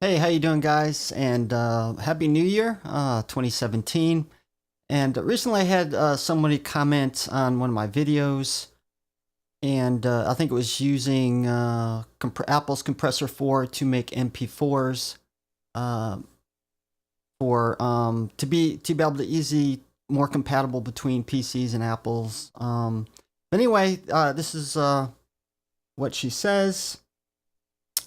Hey, how you doing, guys? And Happy New Year, 2017. And recently I had somebody comment on one of my videos, and I think it was using Apple's compressor 4 to make MP4s uh, for to be able to easily more compatible between PCs and Apples. But anyway, this is what she says.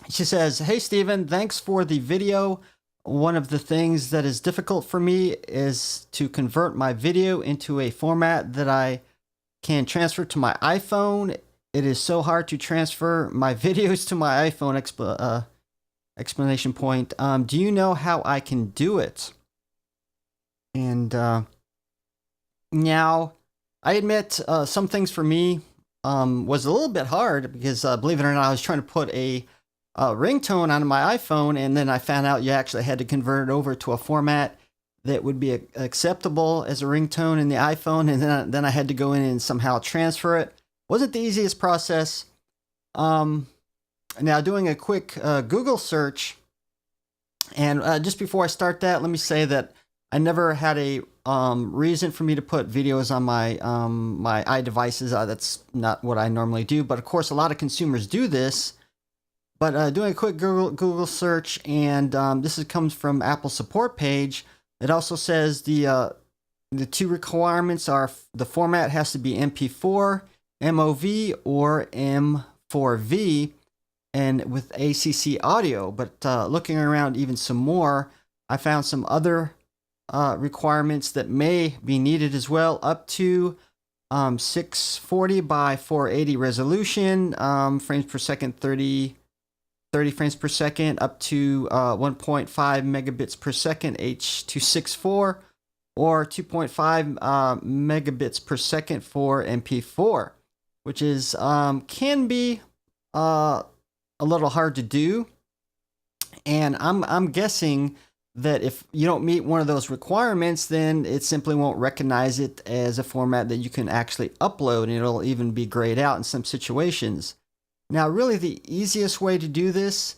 She says, "Hey Steven, thanks for the video. One of the things that is difficult for me is to convert my video into a format that I can transfer to my iPhone. It is so hard to transfer my videos to my iPhone!" Explanation point. Do you know how I can do it? And now, I admit some things for me was a little bit hard because, believe it or not, I was trying to put a ringtone on my iPhone, and then I found out you actually had to convert it over to a format that would be acceptable as a ringtone in the iPhone, and then I had to go in and somehow transfer it. Wasn't the easiest process. Now, doing a quick Google search, and just before I start that, let me say that I never had a reason for me to put videos on my iDevices. That's not what I normally do, but of course, a lot of consumers do this. But doing a quick Google search, and comes from Apple support page. It also says the two requirements are the format has to be MP4, MOV, or M4V, and with ACC audio. But looking around even some more, I found some other requirements that may be needed as well, up to 640 by 480 resolution, frames per second 30 frames per second, up to 1.5 megabits per second H.264, or 2.5 megabits per second for MP4, which is can be a little hard to do. And I'm guessing that if you don't meet one of those requirements, then it simply won't recognize it as a format that you can actually upload, and it'll even be grayed out in some situations. Now, really, the easiest way to do this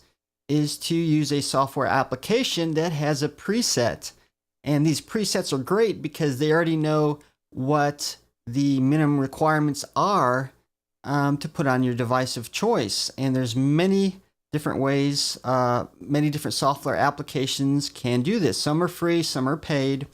is to use a software application that has a preset. And these presets are great because they already know what the minimum requirements are to put on your device of choice. And there's many different ways, many different software applications can do this. Some are free, some are paid.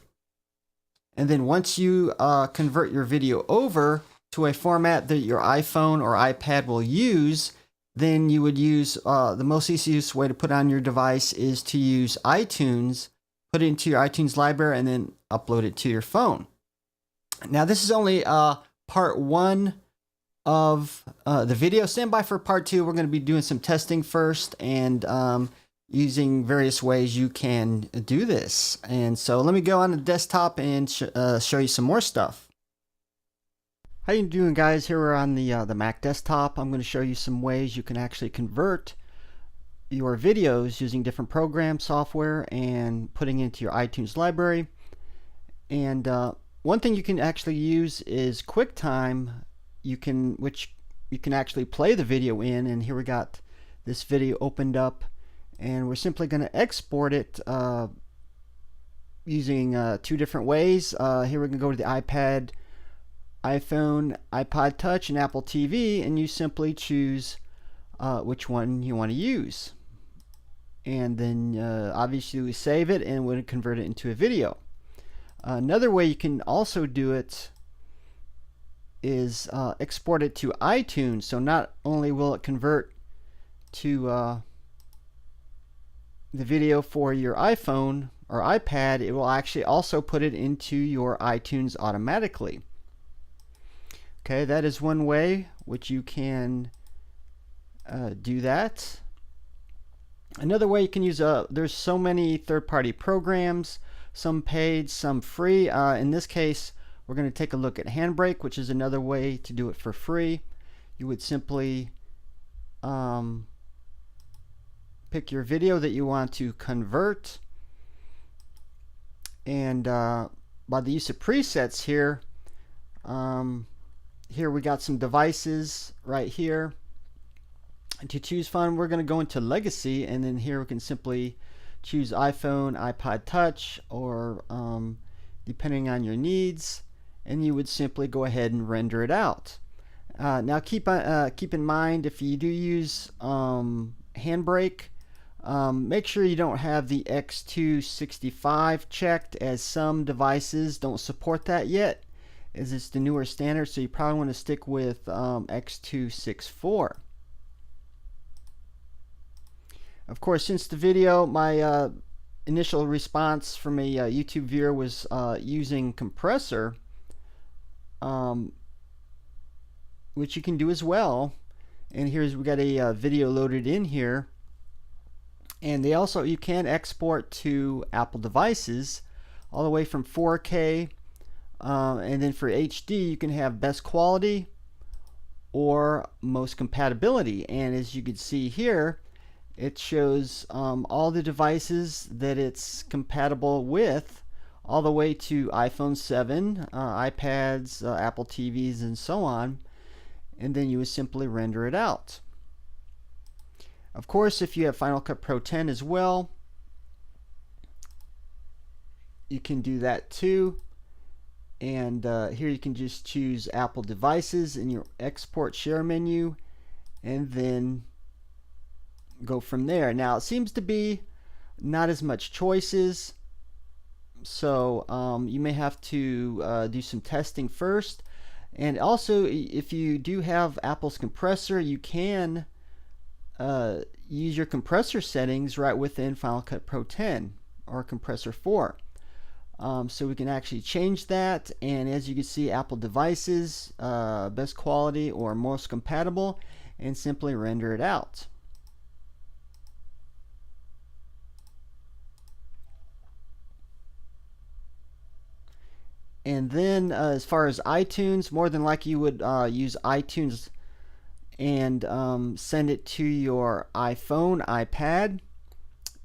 And then once you convert your video over to a format that your iPhone or iPad will use, then you would use the most easiest way to put on your device is to use iTunes, put it into your iTunes library, and then upload it to your phone. Now, this is only part one of the video. Stand by for part two. We're going to be doing some testing first and using various ways you can do this. And so let me go on the desktop and show you some more stuff. How you doing, guys? Here we're on the Mac desktop. I'm going to show you some ways you can actually convert your videos using different programs, software, and putting it into your iTunes library. And one thing you can actually use is QuickTime. Which you can actually play the video in. And here we got this video opened up, and we're simply going to export it using two different ways. Here we're going to go to the iPad, iPhone, iPod Touch, and Apple TV, and you simply choose which one you want to use. And then obviously we save it and we'll convert it into a video. Another way you can also do it is export it to iTunes. So not only will it convert to the video for your iPhone or iPad, it will actually also put it into your iTunes automatically. Okay, that is one way which you can do that. Another way you can use, there's so many third-party programs, some paid, some free. In this case, we're going to take a look at Handbrake, which is another way to do it for free. You would simply pick your video that you want to convert, and by the use of presets here, here we got some devices right here, To choose font, we're going to go into Legacy, and then here we can simply choose iPhone, iPod Touch, or depending on your needs, and you would simply go ahead and render it out. Now keep in mind, if you do use Handbrake, make sure you don't have the X265 checked, as some devices don't support that yet, as it's the newer standard, so you probably want to stick with X264. Of course, since the video, my initial response from a YouTube viewer was using compressor, which you can do as well. And here's, we got a video loaded in here. And they also, you can export to Apple devices all the way from 4K, and then for HD you can have best quality or most compatibility. And as you can see here, it shows all the devices that it's compatible with, all the way to iPhone 7, iPads, Apple TVs, and so on. And then you would simply render it out. Of course, if you have Final Cut Pro 10 as well, you can do that too. And here you can just choose Apple devices in your export share menu, and then go from there. Now it seems to be not as much choices, so you may have to do some testing first. And also, if you do have Apple's compressor, you can use your compressor settings right within Final Cut Pro 10 or Compressor 4. So we can actually change that, and as you can see, Apple devices, best quality or most compatible, and simply render it out. And then as far as iTunes, more than likely you would use iTunes and send it to your iPhone, iPad.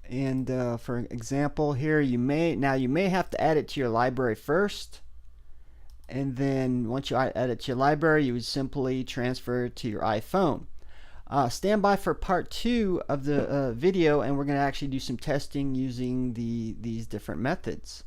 And for example, here you may have to add it to your library first, and then once you add it to your library, you would simply transfer it to your iPhone. Stand by for part 2 of the video, and we're going to actually do some testing using these different methods.